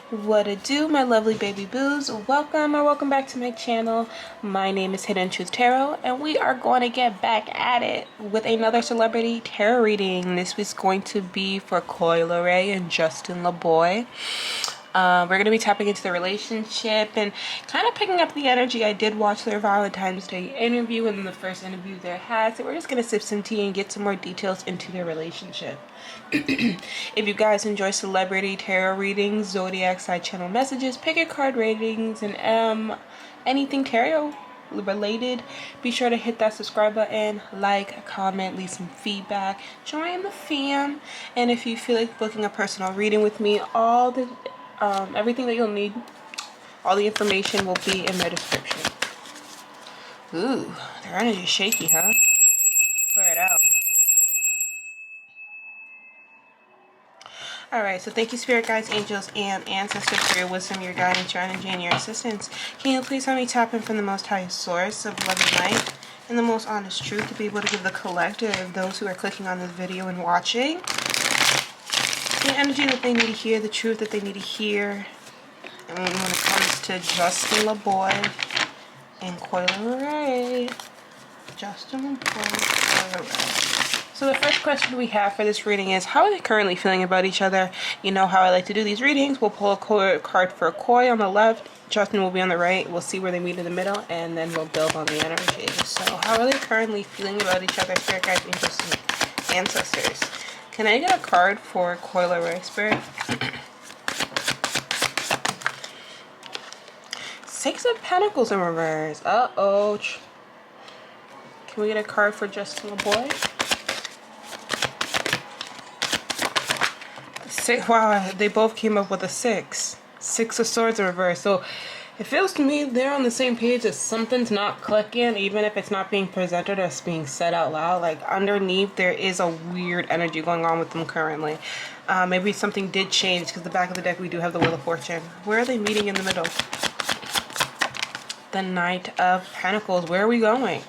What it do, my lovely baby boos? Welcome or welcome back to my channel. My name is Hidden Truth Tarot, and we are going to get back at it with another celebrity tarot reading. This is going to be for Leray and Justin Laboy. We're going to be tapping into the relationship and kind of picking up the energy. I did watch their Valentine's Day interview, and then the first interview they had, so we're just going to sip some tea and get some more details into their relationship. If you guys enjoy celebrity tarot readings, zodiac side channel messages, pick a card ratings, and anything tarot related, be sure to hit that subscribe button, like, comment, leave some feedback, join the fam. And if you feel like booking a personal reading with me, all the everything that you'll need, all the information will be in the description. Ooh, their energy's shaky, huh? Clear it out. Alright, so thank you, spirit guides, angels, and ancestors for your wisdom, your guidance, your energy, and your assistance. Can you please help me tap in from the most highest source of love and light and the most honest truth to be able to give the collective, those who are clicking on this video and watching, the energy that they need to hear, the truth that they need to hear. And when it comes to Justin Laboy and Leray. Justin Laboy, Leray. So the first question we have for this reading is, how are they currently feeling about each other? You know how I like to do these readings. We'll pull a card for Koi on the left. Justin will be on the right. We'll see where they meet in the middle, and then we'll build on the energy. So how are they currently feeling about each other, spirit guides, angels, and ancestors? Can I get a card for Koi Leray, spirit? Six of Pentacles in reverse. Uh-oh. Can we get a card for Justin Laboy? Wow, they both came up with a six. Six of Swords in reverse. So it feels to me they're on the same page as something's not clicking, even if it's not being presented or it's being said out loud. Like underneath, there is a weird energy going on with them currently. Maybe something did change, because the back of the deck we do have the Wheel of Fortune. Where are they meeting in the middle? The Knight of Pentacles. Where are we going?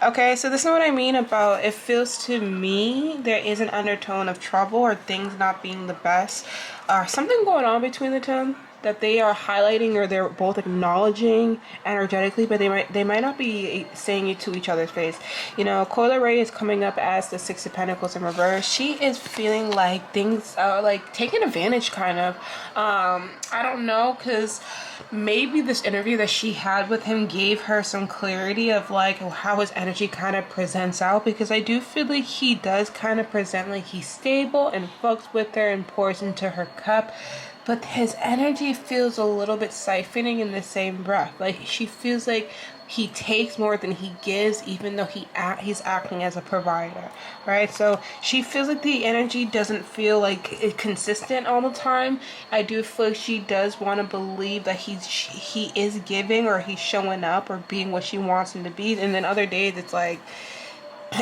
Okay, so this is what I mean about, it feels to me there is an undertone of trouble or things not being the best. Something going on between the two that they are highlighting, or they're both acknowledging energetically, but they might not be saying it to each other's face. You know, Leray is coming up as the Six of Pentacles in reverse. She is feeling like things are like taken advantage, kind of. I don't know, because maybe this interview that she had with him gave her some clarity of like how his energy kind of presents out, because I do feel like he does kind of present like he's stable and fucks with her and pours into her cup, but his energy feels a little bit siphoning in the same breath. Like she feels like he takes more than he gives, even though he's acting as a provider, right? So she feels like the energy doesn't feel like it's consistent all the time. I do feel like she does want to believe that he is giving, or he's showing up or being what she wants him to be, and then other days it's like,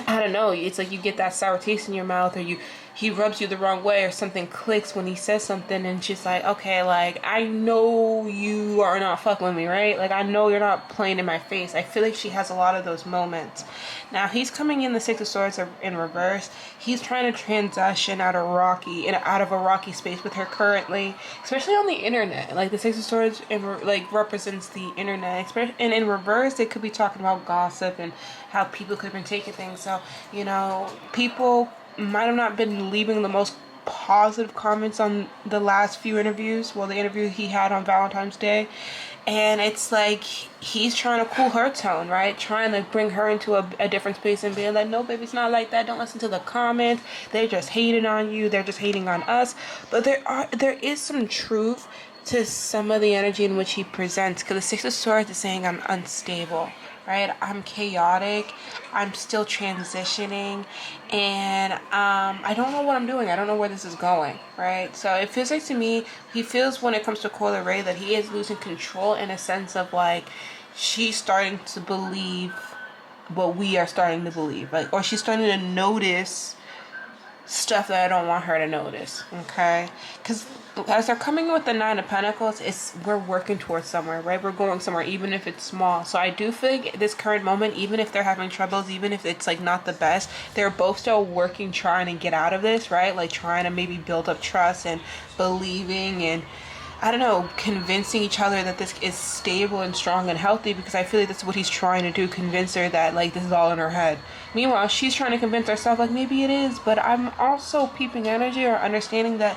I don't know, it's like you get that sour taste in your mouth, or he rubs you the wrong way, or something clicks when he says something, and she's like, okay, like, I know you are not fucking with me, right? Like, I know you're not playing in my face. I feel like she has a lot of those moments. Now, he's coming in the Six of Swords in reverse. He's trying to transition out of a rocky space with her currently, especially on the internet. Like, the Six of Swords represents the internet, and in reverse, it could be talking about gossip and how people could have been taking things. So, you know, people might have not been leaving the most positive comments on the last few interviews. Well, the interview he had on Valentine's Day. And it's like he's trying to cool her tone, right? Trying to bring her into a different space and being like, no, baby, it's not like that. Don't listen to the comments. They're just hating on you. They're just hating on us. But there is some truth to some of the energy in which he presents. Because the Six of Swords is saying I'm unstable, right? I'm chaotic. I'm still transitioning, and I don't know what I'm doing. I don't know where this is going, right? So it feels like to me, he feels when it comes to Leray that he is losing control, in a sense of like she's starting to believe what we are starting to believe, like, or she's starting to notice stuff that I don't want her to notice, okay? Because as they're coming in with the Nine of Pentacles, we're working towards somewhere, right? We're going somewhere, even if it's small. So I do feel like this current moment, even if they're having troubles, even if it's like not the best, they're both still working, trying to get out of this, right? Like trying to maybe build up trust and believing and I don't know, convincing each other that this is stable and strong and healthy, because I feel like that's what he's trying to do, convince her that like this is all in her head. Meanwhile, she's trying to convince herself like maybe it is, but I'm also peeping energy or understanding that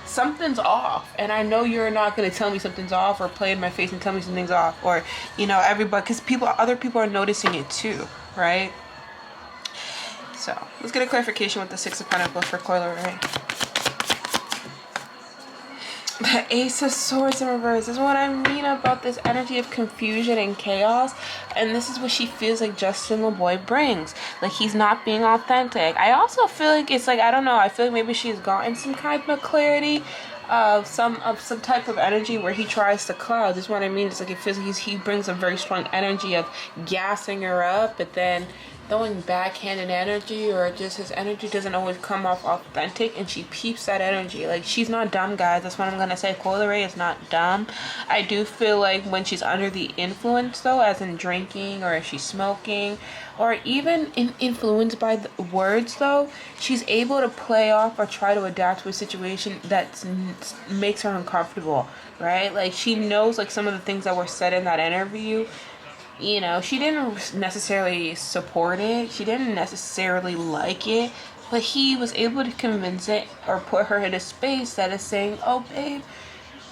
something's off, and I know you're not going to tell me something's off or play in my face and tell me something's off, or everybody, because other people are noticing it too, right? So let's get a clarification with the Six of Pentacles for Leray. The Ace of Swords in reverse. This is what I mean about this energy of confusion and chaos. And this is what she feels like Justin Laboy brings. Like, he's not being authentic. I also feel like it's like, I don't know, I feel like maybe she's gotten some kind of clarity of some type of energy where he tries to cloud. This is what I mean. It's like it feels like he brings a very strong energy of gassing her up, but then throwing backhanded energy, or just his energy doesn't always come off authentic, and she peeps that energy. Like, she's not dumb, guys. That's what I'm gonna say. Leray is not dumb. I do feel like when she's under the influence, though, as in drinking, or if she's smoking, or even influenced by the words, though, she's able to play off or try to adapt to a situation that makes her uncomfortable, right? Like, she knows like some of the things that were said in that interview. She didn't necessarily support it. She didn't necessarily like it. But he was able to convince it or put her in a space that is saying, oh, babe,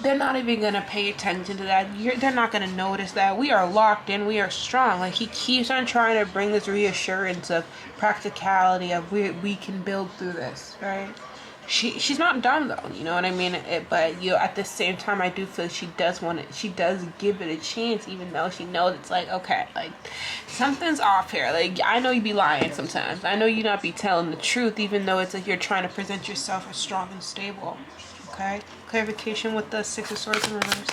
they're not even going to pay attention to that. They're not going to notice that. We are locked in. We are strong. Like, he keeps on trying to bring this reassurance of practicality of we can build through this, right? She's not dumb though, you know what I mean? But at the same time, I do feel she does give it a chance, even though she knows it's like, okay, like something's off here. Like, I know you be lying sometimes. I know you not be telling the truth, even though it's like you're trying to present yourself as strong and stable. Okay, clarification with the Six of Swords in reverse.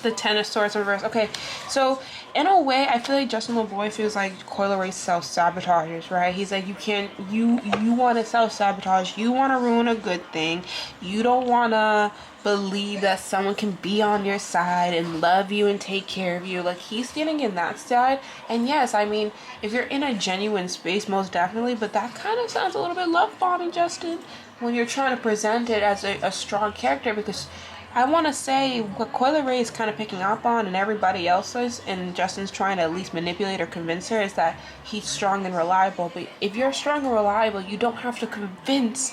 The Ten of Swords in reverse. Okay, so in a way, I feel like Justin Laboy feels like Leray self-sabotages, right? He's like, you want to self-sabotage. You want to ruin a good thing. You don't want to believe that someone can be on your side and love you and take care of you. Like, he's getting in that side. And yes, I mean, if you're in a genuine space, most definitely. But that kind of sounds a little bit love-bombing, Justin, when you're trying to present it as a strong character, because I want to say what Leray is kind of picking up on, and everybody else is, and Justin's trying to at least manipulate or convince her, is that he's strong and reliable. But if you're strong and reliable, you don't have to convince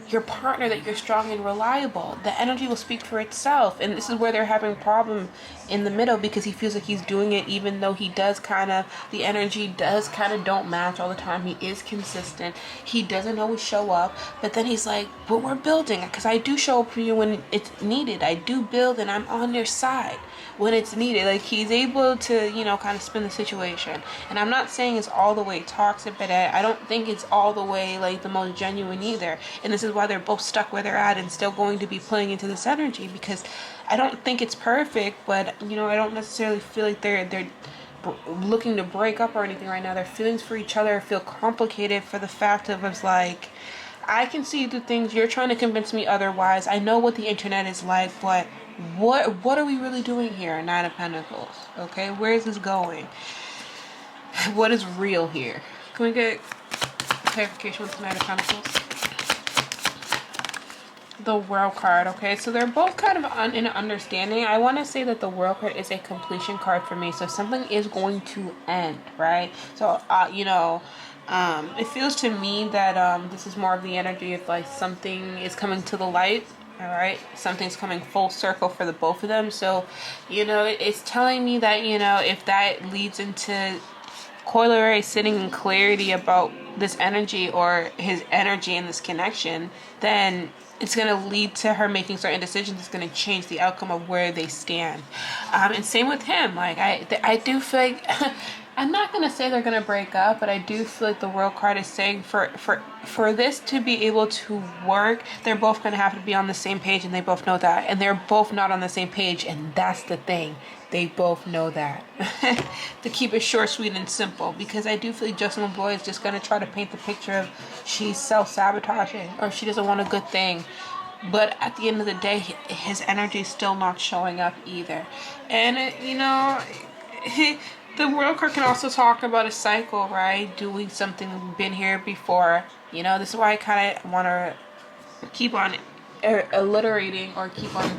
your partner that you're strong and reliable. The energy will speak for itself. And this is where they're having a problem in the middle, because he feels like he's doing it even though he does the energy does don't match all the time. He is consistent. He doesn't always show up. But then he's like, but we're building, because I do show up for you when it's needed. I do build, and I'm on your side when it's needed. Like, he's able to, kind of spin the situation. And I'm not saying it's all the way toxic, but I don't think it's all the way like the most genuine either. And this is why they're both stuck where they're at and still going to be playing into this energy, because I don't think it's perfect, but I don't necessarily feel like they're looking to break up or anything right now. Their feelings for each other feel complicated for the fact of it's like, I can see the things you're trying to convince me otherwise. I know what the internet is like, but what are we really doing here? Nine of Pentacles. Okay, where is this going? What is real here? Can we get clarification with the Nine of Pentacles? The World card. Okay, so they're both kind of in understanding. I want to say that the World card is a completion card for me. So something is going to end, right? So it feels to me that this is more of the energy of like something is coming to the light. All right, something's coming full circle for the both of them. So it's telling me that if that leads into Leray sitting in clarity about this energy or his energy in this connection, then it's going to lead to her making certain decisions. It's going to change the outcome of where they stand. And same with him. Like, I do feel like I'm not going to say they're going to break up, but I do feel like the World card is saying for this to be able to work, they're both going to have to be on the same page, and they both know that. And they're both not on the same page, and that's the thing. They both know that. To keep it short, sweet, and simple. Because I do feel like Justin Laboy is just going to try to paint the picture of she's self-sabotaging or she doesn't want a good thing. But at the end of the day, his energy is still not showing up either. And, the World card can also talk about a cycle, right? Doing something, been here before. This is why I kind of want to keep on alliterating or keep on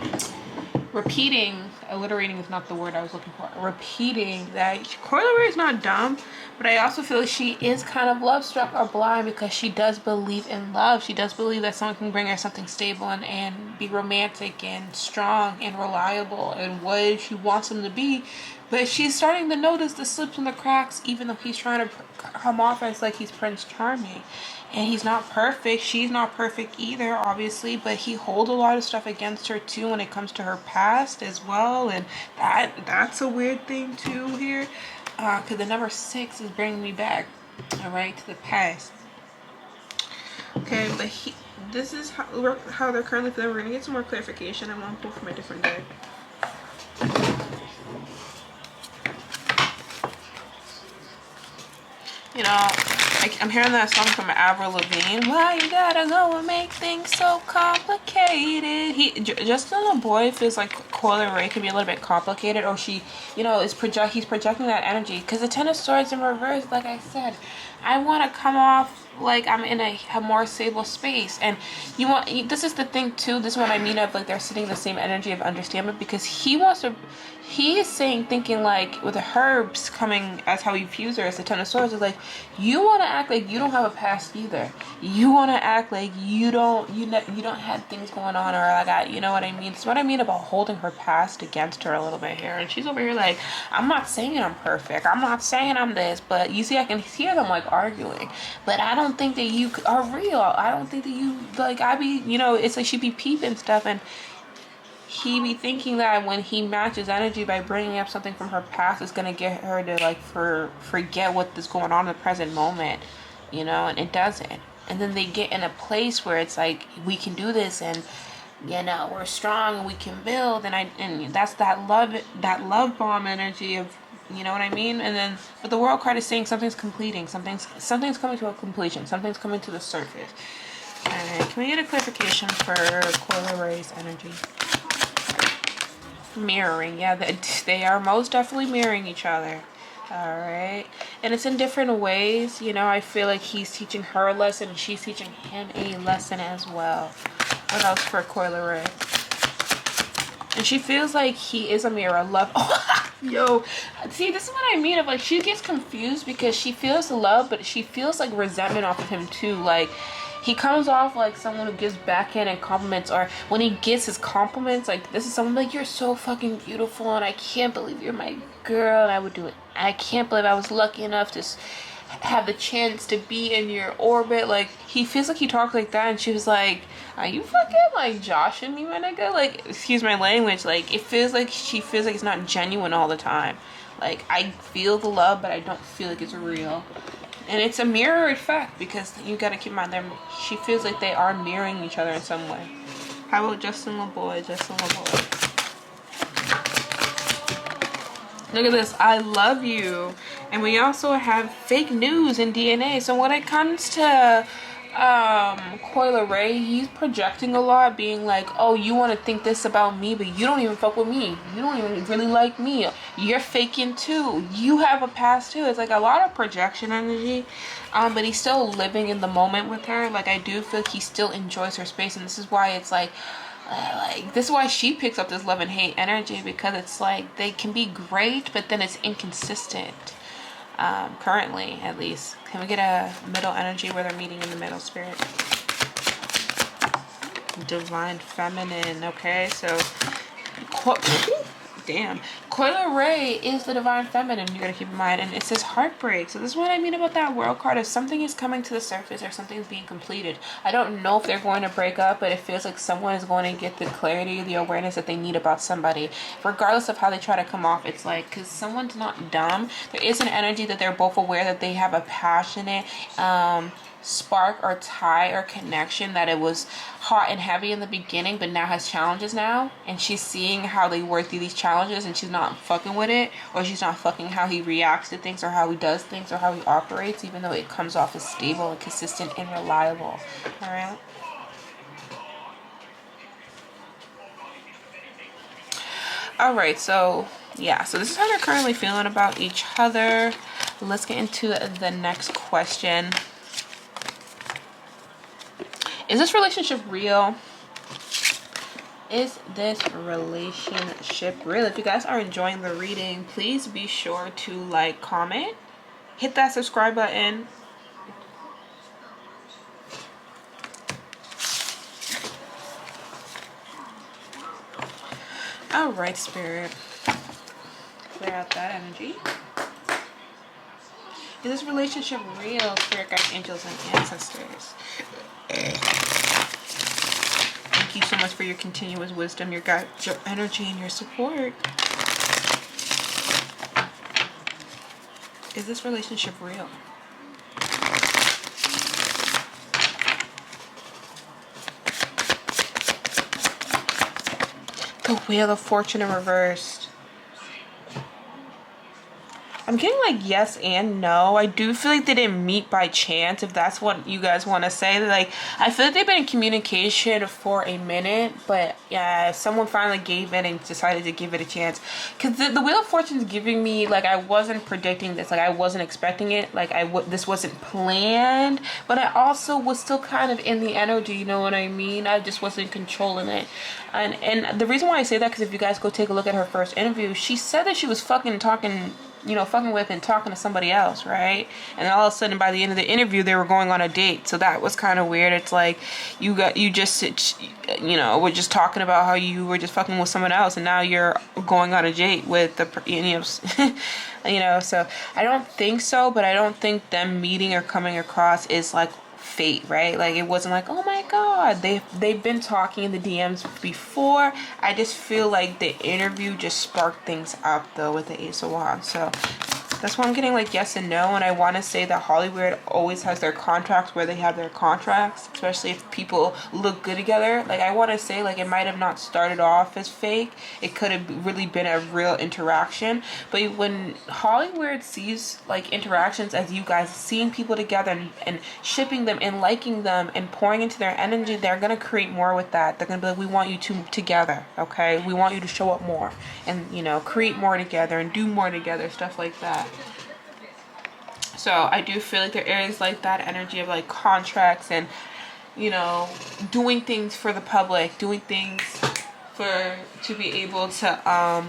repeating. Alliterating is not the word I was looking for. Repeating that Leray is not dumb, but I also feel like she is kind of love struck or blind, because she does believe in love. She does believe that someone can bring her something stable and be romantic and strong and reliable and what she wants him to be. But she's starting to notice the slips and the cracks, even though he's trying to come off as like he's Prince Charming. And he's not perfect. She's not perfect either, obviously. But he holds a lot of stuff against her, too, when it comes to her past as well. And that's a weird thing, too, here. Because the number 6 is bringing me back, all right, to the past. Okay, but this is how they're currently feeling. We're going to get some more clarification. I want to pull from a different deck. You know, I'm hearing that song from Avril Lavigne. Why you gotta go and make things so complicated? Justin Laboy feels like Leray can be a little bit complicated, or she, you know, he's projecting that energy. Because the Ten of Swords in reverse, like I said, I want to come off like I'm in a more stable space. And this is the thing too. This is what I mean of like they're sitting in the same energy of understanding, because he is thinking like with the herbs coming as how he views her as the Ten of Swords is like, you want to act like you don't have a past either. You want to act like you don't have things going on, or like you know what I mean. It's what I mean about holding her past against her a little bit here. And she's over here like, I'm not saying I'm perfect. I'm not saying I'm this, but you see, I can hear them like arguing. But I don't think that you are real. I don't think that you like. I be, you know, it's like she be peeping stuff, and he be thinking that when he matches energy by bringing up something from her past, it's gonna get her to like forget what is going on in the present moment, you know, and it doesn't. And then they get in a place where it's like, we can do this, and you know, we're strong and we can build, and that's that love bomb energy of, you know what I mean. And then, but the World card is saying something's completing, something's coming to a completion, something's coming to the surface. Alright, can we get a clarification for Leray's energy? Mirroring, yeah, they are most definitely mirroring each other. All right, and it's in different ways. You know, I feel like he's teaching her a lesson and she's teaching him a lesson as well. What else for Leray? And she feels like he is a mirror. Love. Yo, see, this is what I mean of like, she gets confused because she feels love, but she feels like resentment off of him too. Like, he comes off like someone who gives backhand and compliments, or when he gets his compliments, like, this is someone like, you're so fucking beautiful, and I can't believe you're my girl, and I would do it. I can't believe I was lucky enough to have the chance to be in your orbit. Like, he feels like he talks like that, and she was like, are you fucking like joshing me, my nigga? Like, excuse my language. Like, it feels like she feels like it's not genuine all the time. Like, I feel the love, but I don't feel like it's real. And it's a mirror effect, because you gotta keep in mind, she feels like they are mirroring each other in some way. How about Justin Laboy? Look at this. I love you. And we also have fake news in DNA. So when it comes to Leray, he's projecting a lot, being like, oh, you want to think this about me, but you don't even fuck with me. You don't even really like me. You're faking too. You have a past too. It's like a lot of projection energy. But he's still living in the moment with her. Like, I do feel like he still enjoys her space, and this is why it's like this is why she picks up this love and hate energy, because it's like they can be great, but then it's inconsistent. Currently, at least. Can we get a middle energy where they're meeting in the middle, spirit? Divine feminine. Okay, so damn, Leray is the divine feminine, you gotta keep in mind, and it says heartbreak. So this is what I mean about that World card. If something is coming to the surface or something's being completed, I don't know if they're going to break up, but it feels like someone is going to get the clarity, the awareness that they need about somebody, regardless of how they try to come off. It's like, because someone's not dumb, there is an energy that they're both aware that they have a passionate spark or tie or connection, that it was hot and heavy in the beginning but now has challenges now, and she's seeing how they work through these challenges, and she's not fucking with it, or she's not fucking how he reacts to things or how he does things or how he operates, even though it comes off as stable and consistent and reliable. All right, alright, so yeah, so this is how they're currently feeling about each other. Let's get into the next question. Is this relationship real? Is this relationship real? If you guys are enjoying the reading, please be sure to like, comment, hit that subscribe button. All right, Spirit. Clear out that energy. Is this relationship real, Spirit guides, angels, and ancestors? Thank you so much for your continuous wisdom, your guidance, your energy, and your support. Is this relationship real? The Wheel of Fortune in reverse. I'm getting like yes and no. I do feel like they didn't meet by chance, if that's what you guys want to say. Like, I feel like they've been in communication for a minute, but yeah, someone finally gave in and decided to give it a chance. Because the Wheel of Fortune is giving me, like, I wasn't predicting this. Like, I wasn't expecting it. Like, this wasn't planned. But I also was still kind of in the energy, you know what I mean? I just wasn't controlling it. And the reason why I say that, because if you guys go take a look at her first interview, she said that she was fucking with and talking to somebody else, right? And all of a sudden, by the end of the interview, they were going on a date. So that was kind of weird. It's like you just were just talking about how you were just fucking with someone else, and now you're going on a date with the So I don't think so, but I don't think them meeting or coming across is like fate, right? Like, it wasn't like, oh my god, they've been talking in the DMs before. I just feel like the interview just sparked things up though with the Ace of Wands. So that's why I'm getting like yes and no. And I want to say that Hollywood always has their contracts where they have their contracts, especially if people look good together. Like, I want to say, like, it might have not started off as fake. It could have really been a real interaction. But when Hollywood sees like interactions as you guys seeing people together and shipping them and liking them and pouring into their energy, they're going to create more with that. They're going to be like, we want you two together, okay? We want you to show up more and, create more together and do more together, stuff like that. So I do feel like there is like that energy of like contracts and, doing things for the public, doing things to be able to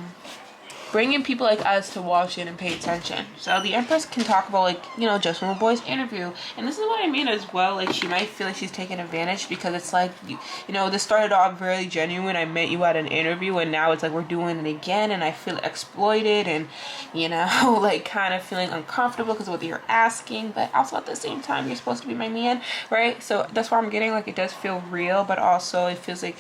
bring in people like us to watch it and pay attention. So the Empress can talk about like, just from a boy's interview. And this is what I mean as well. Like, she might feel like she's taking advantage because it's like, this started off very genuine. I met you at an interview and now it's like we're doing it again and I feel exploited and, like kind of feeling uncomfortable because of what you're asking. But also at the same time, you're supposed to be my man, right? So that's why I'm getting like it does feel real, but also it feels like,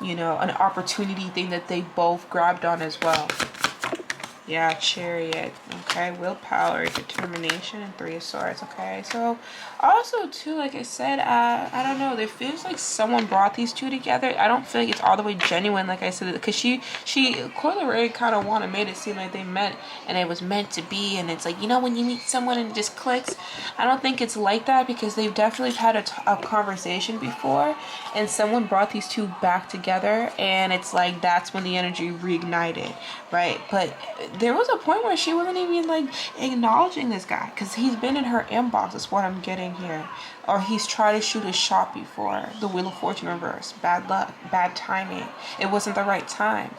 an opportunity thing that they both grabbed on as well. Yeah, Chariot. Okay, willpower, determination, and 3 of Swords. Okay, so also too, like I said, I don't know. It feels like someone brought these two together. I don't feel like it's all the way genuine, like I said, because Leray kind of made it seem like they met and it was meant to be. And it's like, when you meet someone and it just clicks. I don't think it's like that because they've definitely had a conversation before, and someone brought these two back together, and it's like that's when the energy reignited, right? But there was a point where she wasn't even like acknowledging this guy because he's been in her inbox, is what I'm getting here. Or he's tried to shoot his shot before. The Wheel of Fortune reverse. Bad luck. Bad timing. It wasn't the right time.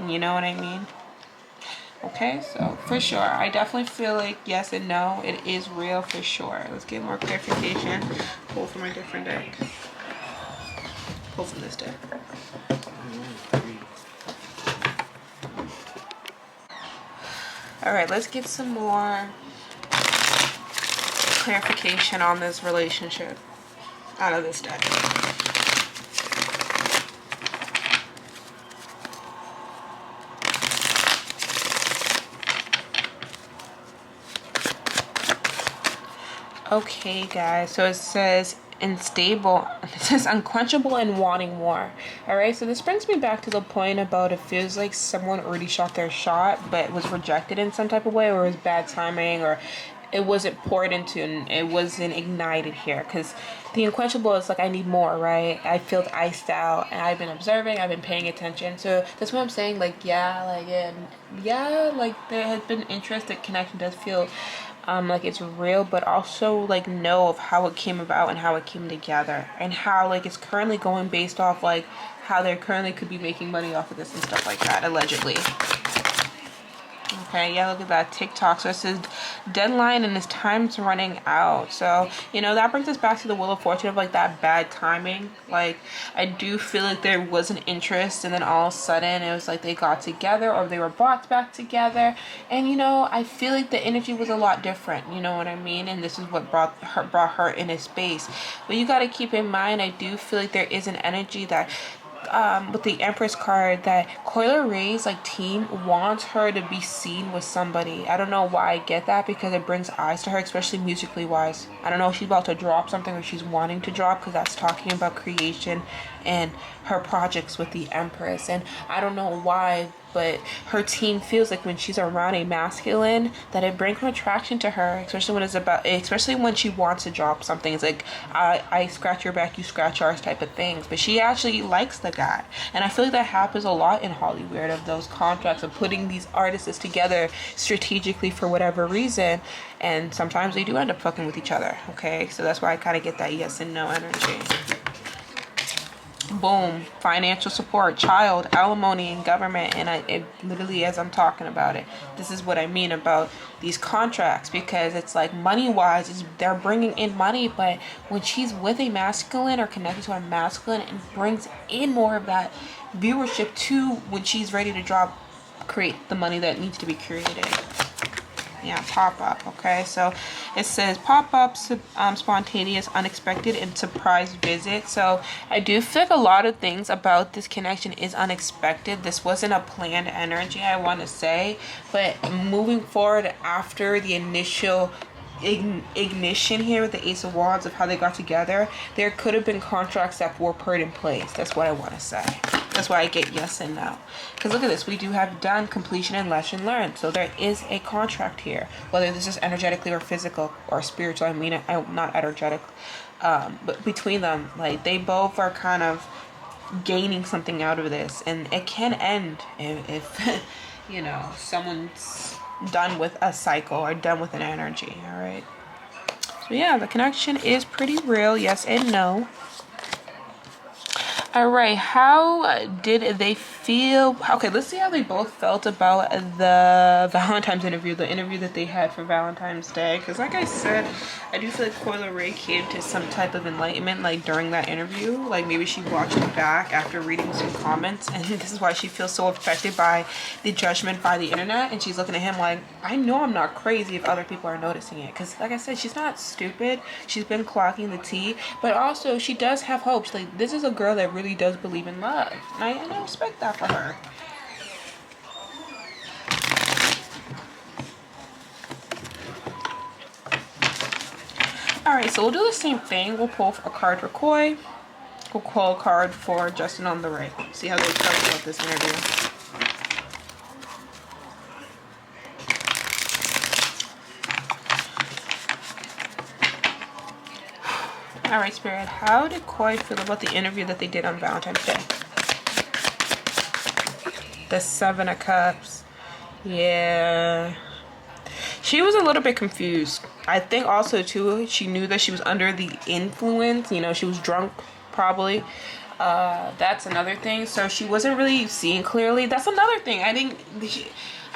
You know what I mean? Okay, so for sure. I definitely feel like yes and no. It is real for sure. Let's get more clarification. Pull from a different deck. Pull from this deck. Alright, let's get some more clarification on this relationship out of this deck. Okay, guys, so it says unstable, it says unquenchable and wanting more. All right, so this brings me back to the point about it feels like someone already shot their shot but was rejected in some type of way, or it was bad timing, or it wasn't poured into and it wasn't ignited here. Because the unquenchable is like, I need more, right? I feel iced out and I've been observing, I've been paying attention. So that's what I'm saying, like like there has been interest. The connection does feel like it's real, but also like know of how it came about and how it came together and how like it's currently going based off like how they currently could be making money off of this and stuff like that, allegedly. Okay, yeah, look at that TikTok. So it says deadline and his time's running out. So, you know, that brings us back to the Wheel of Fortune of like that bad timing. Like, I do feel like there was an interest and then all of a sudden it was like they got together or they were brought back together. And, you know, I feel like the energy was a lot different. You know what I mean? And this is what brought her in his space. But you got to keep in mind, I do feel like there is an energy that with the Empress card that Leray like team wants her to be seen with somebody. I don't know why I get that, because it brings eyes to her, especially musically wise. I don't know if she's about to drop something or she's wanting to drop, because that's talking about creation and her projects with the Empress. And I don't know why, but her team feels like when she's around a masculine that it brings attraction to her, especially when she wants to drop something. It's like I scratch your back, you scratch ours type of things. But she actually likes the guy, and I feel like that happens a lot in Hollywood, of those contracts of putting these artists together strategically for whatever reason, and sometimes they do end up fucking with each other. Okay, so that's why I kind of get that yes and no energy. Boom, financial support, child, alimony, and government. And it literally, as I'm talking about it, this is what I mean about these contracts, because it's like money wise, they're bringing in money, but when she's with a masculine or connected to a masculine, it brings in more of that viewership to when she's ready to create the money that needs to be created. Yeah, pop-up. Okay, so it says pop-up, spontaneous, unexpected, and surprise visit. So I do feel like a lot of things about this connection is unexpected. This wasn't a planned energy, I want to say, but moving forward after the initial ignition here with the Ace of Wands of how they got together, there could have been contracts that were put in place. That's what I want to say. That's why I get yes and no. Because look at this. We do have done, completion, and lesson learned. So there is a contract here. Whether this is energetically or physical or spiritual. I mean, not energetic. But between them, like, they both are kind of gaining something out of this. And it can end if you know, someone's done with a cycle or done with an energy. All right. So yeah, the connection is pretty real. Yes and no. All right, how did they feel? Okay, let's see how they both felt about the Valentine's interview, the interview that they had for Valentine's Day. Because like I said, I do feel like Leray came to some type of enlightenment, like, during that interview. Like, maybe she watched it back after reading some comments, and this is why she feels so affected by the judgment by the internet. And she's looking at him like, I know I'm not crazy if other people are noticing it. Because like I said, she's not stupid. She's been clocking the tea, but also she does have hope. She's like, this is a girl that really does believe in love, and I respect that for her. Alright, so we'll do the same thing. We'll pull a card for Koi. We'll pull a card for Justin on the right. See how they felt about this interview. Alright, Spirit, how did Koi feel about the interview that they did on Valentine's Day? The Seven of Cups. Yeah. She was a little bit confused. I think also, too, she knew that she was under the influence. You know, she was drunk, probably. That's another thing. So she wasn't really seeing clearly. That's another thing.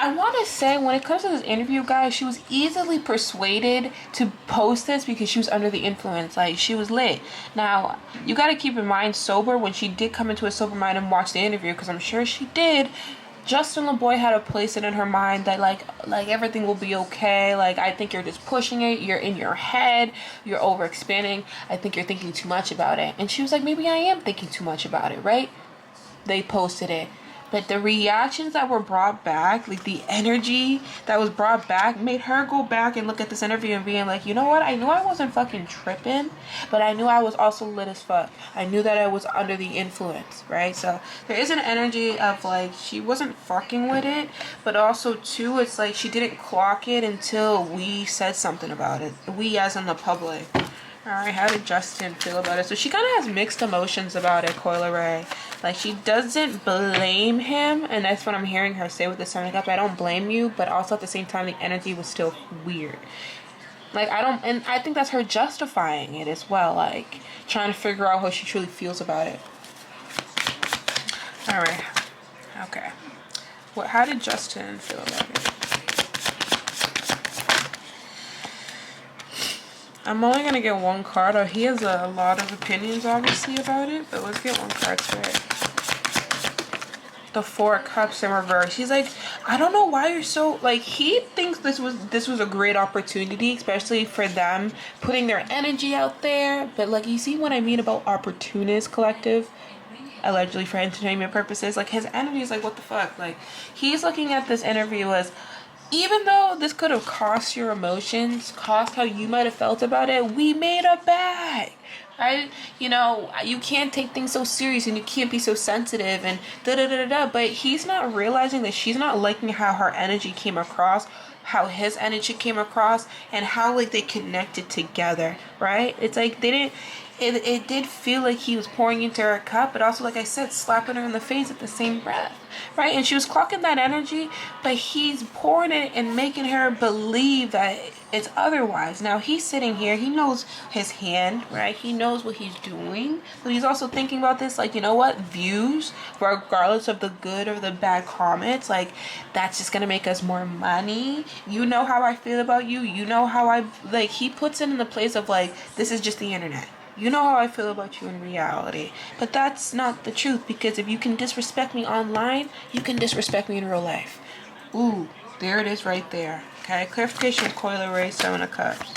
I want to say, when it comes to this interview, guys, she was easily persuaded to post this because she was under the influence. Like, she was lit. Now, you got to keep in mind, sober, when she did come into a sober mind and watch the interview, because I'm sure she did, Justin Laboy had to place it in her mind that, like everything will be okay. Like, I think you're just pushing it. You're in your head. You're overexpanding. I think you're thinking too much about it. And she was like, maybe I am thinking too much about it, right? They posted it. But the reactions that were brought back, like the energy that was brought back, made her go back and look at this interview and being like, you know what? I knew I wasn't fucking tripping, but I knew I was also lit as fuck. I knew that I was under the influence, right? So there is an energy of, like, she wasn't fucking with it, but also, too, it's like she didn't clock it until we said something about it. We, as in the public. Alright, how did Justin feel about it? So she kind of has mixed emotions about it, Leray. Like, she doesn't blame him, and that's what I'm hearing her say with the Seven of Cups. I don't blame you, but also at the same time, the energy was still weird. Like, and I think that's her justifying it as well, like, trying to figure out how she truly feels about it. All right. Okay. How did Justin feel about it? I'm only gonna get one card. He has a lot of opinions, obviously, about it, but let's get one card straight. The Four of Cups in reverse. He's like, I don't know why you're so like. He thinks this was a great opportunity, especially for them putting their energy out there. But like, you see what I mean about opportunist collective, allegedly for entertainment purposes. Like his energy is like, what the fuck? Like he's looking at this interview as, even though this could have cost your emotions, cost how you might have felt about it, we made a bag. Right? You know, you can't take things so serious and you can't be so sensitive and da da da da da. But he's not realizing that she's not liking how her energy came across, how his energy came across, and how like they connected together, right? It's like they didn't. It did feel like he was pouring into her cup, but also, like I said, slapping her in the face at the same breath, right? And she was clocking that energy, but he's pouring it and making her believe that it's otherwise. Now, he's sitting here. He knows his hand, right? He knows what he's doing, but he's also thinking about this, like, you know what? Views, regardless of the good or the bad comments, like, that's just going to make us more money. You know how I feel about you. You know how like, he puts it in the place of, like, this is just the internet. You know how I feel about you in reality. But that's not the truth, because if you can disrespect me online, you can disrespect me in real life. Ooh, there it is right there. Okay, clarification of Coil Leray, Seven of Cups.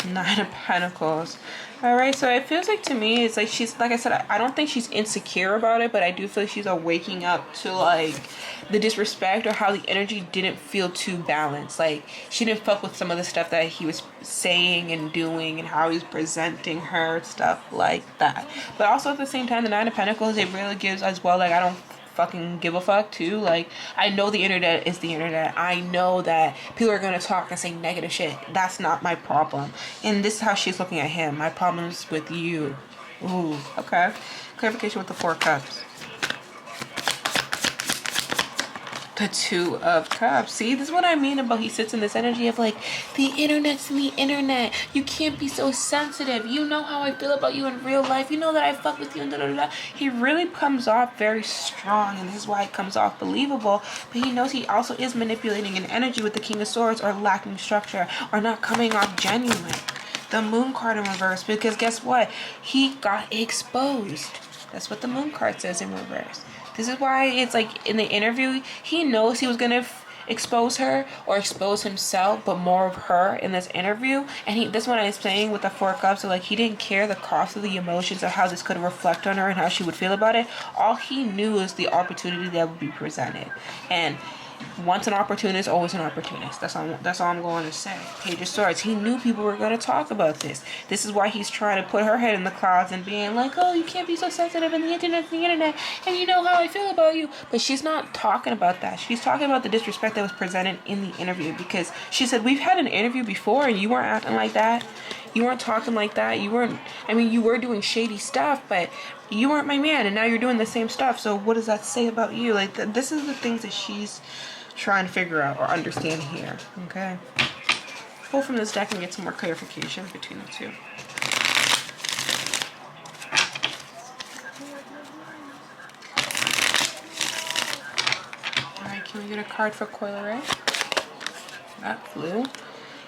Nine of Pentacles. Alright, so it feels like to me, it's like she's, like I said, I don't think she's insecure about it, but I do feel like she's waking up to like the disrespect or how the energy didn't feel too balanced. Like she didn't fuck with some of the stuff that he was saying and doing and how he's presenting her, stuff like that. But also at the same time, the Nine of Pentacles, it really gives as well, like I don't fucking give a fuck too. Like I know the internet is the internet. I know that people are gonna talk and say negative shit. That's not my problem. And this is how she's looking at him. My problem is with you. Ooh, okay. Clarification with the Four Cups. The Two of Cups. See, this is what I mean about he sits in this energy of like, the internet's the internet. You can't be so sensitive. You know how I feel about you in real life. You know that I fuck with you and da da da. He really comes off very strong, and this is why it comes off believable. But he knows he also is manipulating an energy with the King of Swords, or lacking structure, or not coming off genuine. The Moon card in reverse, because guess what? He got exposed. That's what the Moon card says in reverse. This is why it's like in the interview, he knows he was going to expose her or expose himself, but more of her in this interview. And this one I'm saying with the Four Cups, so like he didn't care the cost of the emotions or how this could reflect on her and how she would feel about it. All he knew is the opportunity that would be presented. And once an opportunist, always an opportunist. That's all I'm going to say. Page of Swords. He knew people were going to talk about this. This is why he's trying to put her head in the clouds and being like, oh, you can't be so sensitive, and the internet's the internet, and you know how I feel about you. But she's not talking about that. She's talking about the disrespect that was presented in the interview, because she said, we've had an interview before and you weren't acting like that. You weren't talking like that. You were doing shady stuff, but you weren't my man, and now you're doing the same stuff. So what does that say about you? Like, this is the things that she's trying to figure out or understand here. Okay, pull from this deck and get some more clarification between the two. All right, can we get a card for Coil Leray? That flew.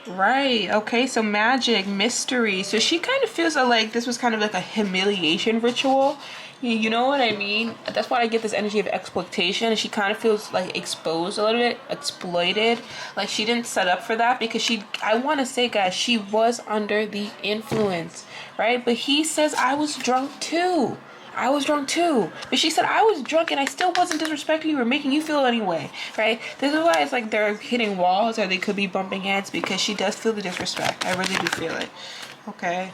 Right, okay, so magic, mystery. So she kind of feels like this was kind of like a humiliation ritual. You know what I mean? That's why I get this energy of exploitation. And she kind of feels like exposed a little bit, exploited. Like she didn't set up for that, because I want to say, guys, she was under the influence, right? But he says, I was drunk too. I was drunk too. But she said, I was drunk and I still wasn't disrespecting you or making you feel anyway, right? This is why it's like they're hitting walls, or they could be bumping heads, because she does feel the disrespect. I really do feel it. Okay.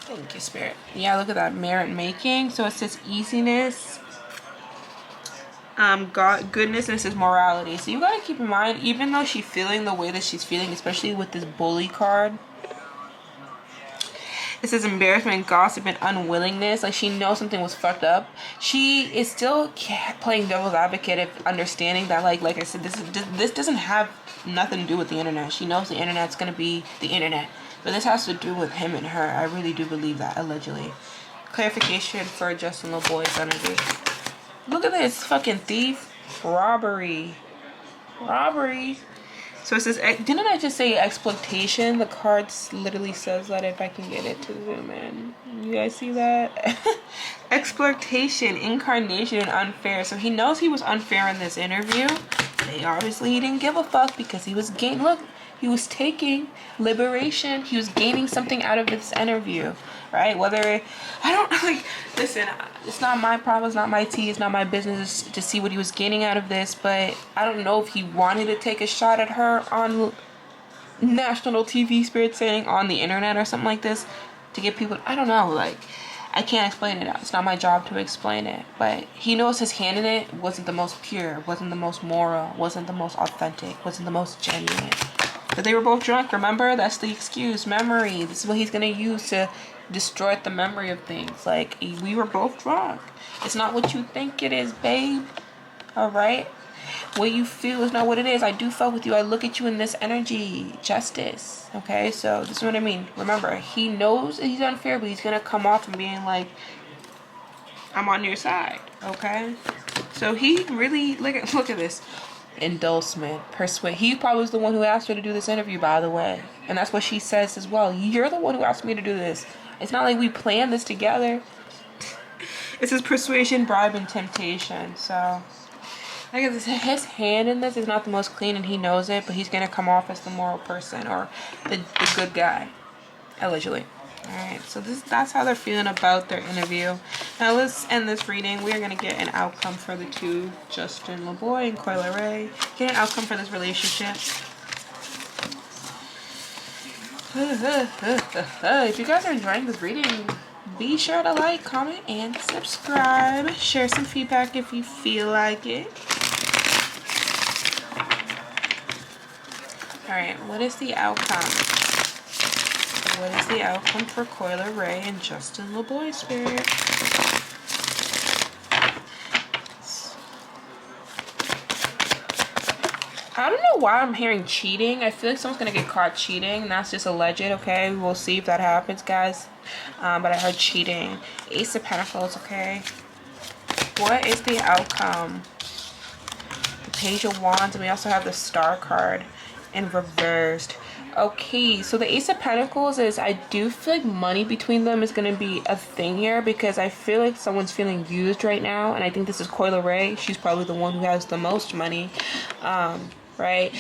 Thank you, Spirit. Yeah, look at that. Merit making. So it says easiness, God, goodness, and it says morality. So you gotta keep in mind, even though she's feeling the way that she's feeling, especially with this bully card, it says embarrassment, gossip, and unwillingness. Like she knows something was fucked up. She is still playing devil's advocate of understanding that, like I said, this doesn't have nothing to do with the internet. She knows the internet's gonna be the internet. But this has to do with him and her. I really do believe that, allegedly. Clarification for Justin Laboy's energy. Look at this fucking thief. Robbery. Robbery. So it says, didn't I just say exploitation? The card literally says that if I can get it to zoom in. You guys see that? Exploitation, incarnation, and unfair. So he knows he was unfair in this interview. Obviously he didn't give a fuck because he was gaining, look, he was taking liberation. He was gaining something out of this interview, right? Whether, I don't, like, listen, it's not my problem, it's not my tea, it's not my business to see what he was gaining out of this, but I don't know if he wanted to take a shot at her on national TV, spirit saying, on the internet or something like this to get people, I don't know, like, I can't explain it. It's not my job to explain it. But he knows his hand in it wasn't the most pure, wasn't the most moral, wasn't the most authentic, wasn't the most genuine. But they were both drunk, remember? That's the excuse. Memory. This is what he's going to use to destroy the memory of things. Like, we were both drunk. It's not what you think it is, babe. Alright? What you feel is not what it is. I do fuck with you. I look at you in this energy. Justice. Okay? So, this is what I mean. Remember, he knows that he's unfair, but he's going to come off and being like, I'm on your side. Okay? So, he really, look at this. Endorsement. Persuade. He probably was the one who asked her to do this interview, by the way. And that's what she says as well. You're the one who asked me to do this. It's not like we planned this together. It says persuasion, bribe, and temptation. So, like his hand in this is not the most clean, and he knows it, but he's gonna come off as the moral person or the good guy, allegedly. Alright, so that's how they're feeling about their interview. Now let's end this reading. We are gonna get an outcome for the two, Justin Laboy and Leray. Get an outcome for this relationship. If you guys are enjoying this reading, be sure to like, comment, and subscribe. Share some feedback if you feel like it. Alright, what is the outcome? What is the outcome for Leray and Justin Laboy, Spirit? I don't know why I'm hearing cheating. I feel like someone's gonna get caught cheating. That's just alleged, okay? We'll see if that happens, guys. But I heard cheating. Ace of Pentacles, okay? What is the outcome? The Page of Wands, and we also have the Star card in reversed. Okay, so the Ace of Pentacles is, I do feel like money between them is going to be a thing here, because I feel like someone's feeling used right now, and I think this is Leray. She's probably the one who has the most money. Right?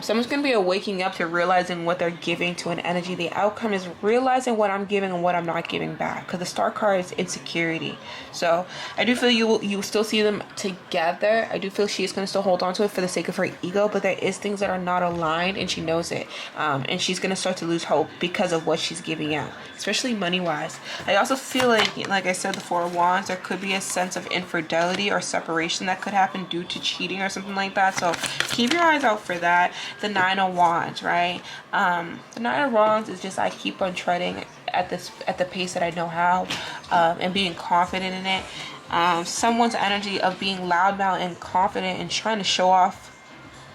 Someone's going to be waking up to realizing what they're giving to an energy. The outcome is realizing what I'm giving and what I'm not giving back, because the Star card is insecurity. So I do feel you will still see them together. I do feel she is going to still hold on to it for the sake of her ego, but there is things that are not aligned, and she knows it. And she's going to start to lose hope because of what she's giving out, especially money wise. I also feel like I said, the Four of Wands, there could be a sense of infidelity or separation that could happen due to cheating or something like that. So keep your eyes out for that. The Nine of Wands, right? The Nine of Wands is just, I keep on treading at the pace that I know how, and being confident in it. Someone's energy of being loudmouth and confident and trying to show off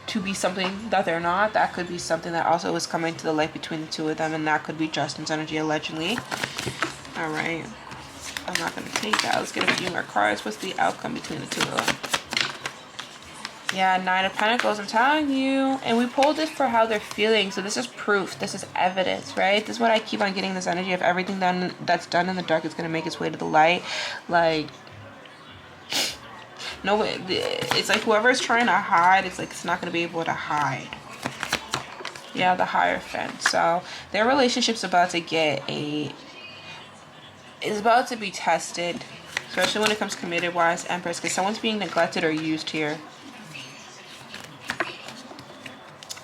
to be something that they're not. That could be something that also is coming to the light between the two of them, and that could be Justin's energy, allegedly. All right, I'm not gonna take that. Let's get a few more cards. What's the outcome between the two of them? Yeah, Nine of Pentacles, I'm telling you. And we pulled this for how they're feeling. So this is proof. This is evidence, right? This is what I keep on getting, this energy of everything that's done in the dark is going to make its way to the light. Like, no, it's like whoever's trying to hide, it's like it's not going to be able to hide. Yeah, the Hierophant. So their relationship's about to is about to be tested. Especially when it comes committed wise, Empress. Because someone's being neglected or used here.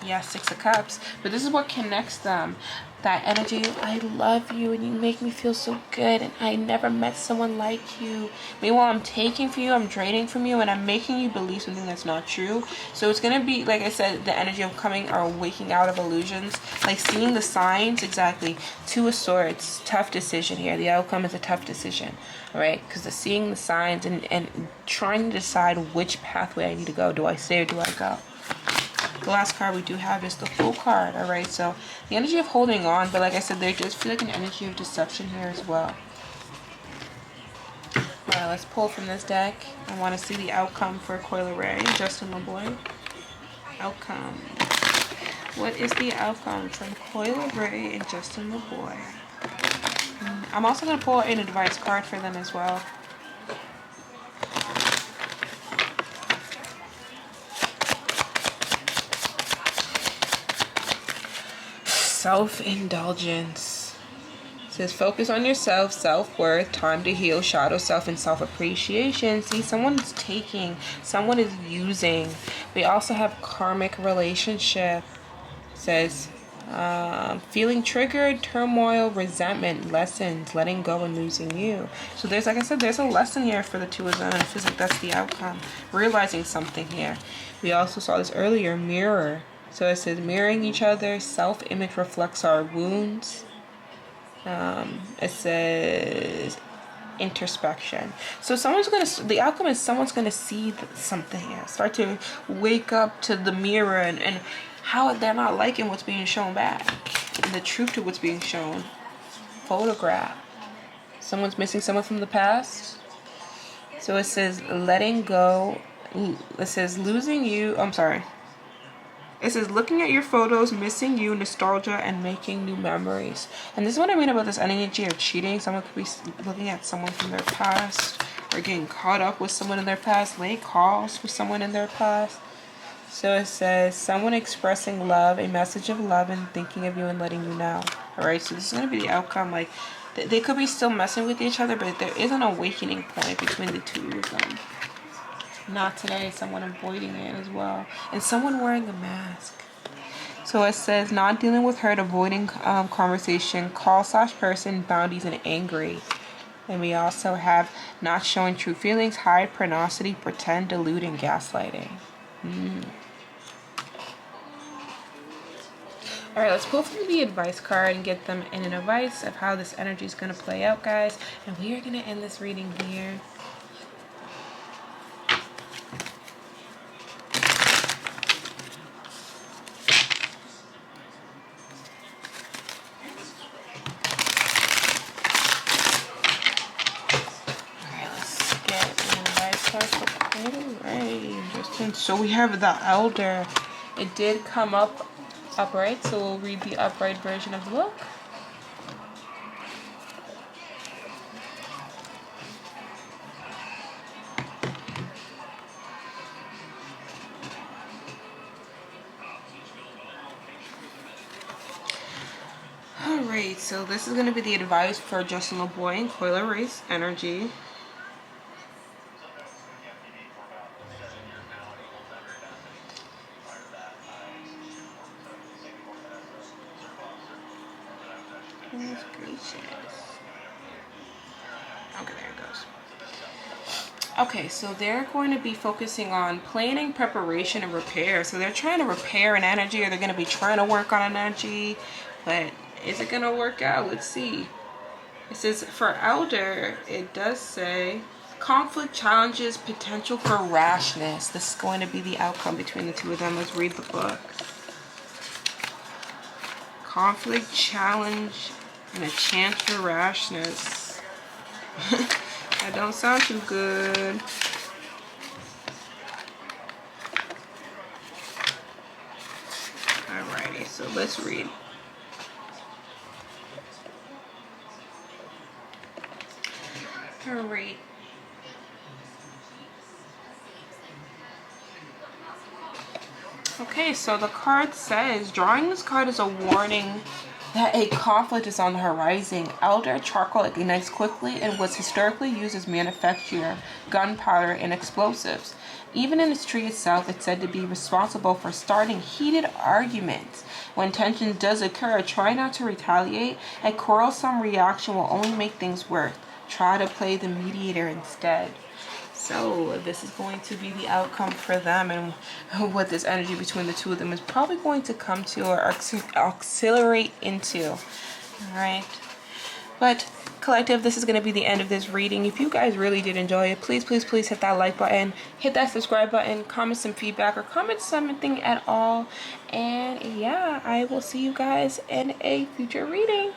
Yeah, Six of Cups. But this is what connects them. That energy, I love you and you make me feel so good, and I never met someone like you. Meanwhile, I'm taking from you, I'm draining from you, and I'm making you believe something that's not true. So it's going to be, like I said, the energy of coming or waking out of illusions. Like seeing the signs, exactly. Two of Swords, tough decision here. The outcome is a tough decision, right? Because seeing the signs and trying to decide which pathway I need to go. Do I stay or do I go? The last card we do have is the Fool card. All right, so the energy of holding on, but like I said, there does feel like an energy of deception here as well. All right, let's pull from this deck. I want to see the outcome for Leray and Justin Laboy. Outcome. What is the outcome from Leray and Justin Laboy? I'm also going to pull an advice card for them as well. Self-indulgence. It says focus on yourself, self-worth, time to heal, shadow self, and self-appreciation. See, someone's taking, someone is using. We also have karmic relationship. It says feeling triggered, turmoil, resentment, lessons, letting go and losing you. So there's, like I said, there's a lesson here for the two of them, and it feels like that's the outcome. Realizing something here. We also saw this earlier, mirror. So it says mirroring each other, self-image reflects our wounds. It says introspection. So someone's gonna, the outcome is someone's gonna see something here, start to wake up to the mirror and how they're not liking what's being shown back, and the truth to what's being shown. Photograph. Someone's missing someone from the past. So it says letting go. It says losing you. I'm sorry. It says looking at your photos, missing you, nostalgia, and making new memories. And this is what I mean about this energy of cheating. Someone could be looking at someone from their past, or getting caught up with someone in their past, late calls with someone in their past. So it says someone expressing love, a message of love, and thinking of you and letting you know. Alright, so this is going to be the outcome. Like, they could be still messing with each other, but there is an awakening point between the two of them. Not today, someone avoiding it as well. And someone wearing a mask. So it says not dealing with hurt, avoiding conversation, call/person, boundaries, and angry. And we also have not showing true feelings, hide, prenosity, pretend, delude, and gaslighting. Alright, let's pull from the advice card and get them in an advice of how this energy is going to play out, guys. And we are going to end this reading here. So we have the Elder. It did come up upright, so we'll read the upright version of the book. Alright, so this is going to be the advice for Justin Laboy and Leray's energy. Okay, there it goes. Okay, so they're going to be focusing on planning, preparation, and repair. So they're trying to repair an energy, or they're going to be trying to work on an energy. But is it going to work out? Let's see. It says for Elder, it does say conflict, challenges, potential for rashness. This is going to be the outcome between the two of them. Let's read the book. Conflict, challenge, and a chance for rashness. That don't sound too good. Alrighty, so let's read. Alright. Okay, so the card says, drawing this card is a warning that a conflict is on the horizon. Elder charcoal ignites quickly and was historically used as manufacture, gunpowder, and explosives. Even in its tree itself, it's said to be responsible for starting heated arguments. When tension does occur, try not to retaliate. A quarrelsome reaction will only make things worse. Try to play the mediator instead. So this is going to be the outcome for them, and what this energy between the two of them is probably going to come to or accelerate into. Alright. But Collective, this is going to be the end of this reading. If you guys really did enjoy it, please, please, please hit that like button, hit that subscribe button, comment some feedback, or comment something at all. And yeah, I will see you guys in a future reading.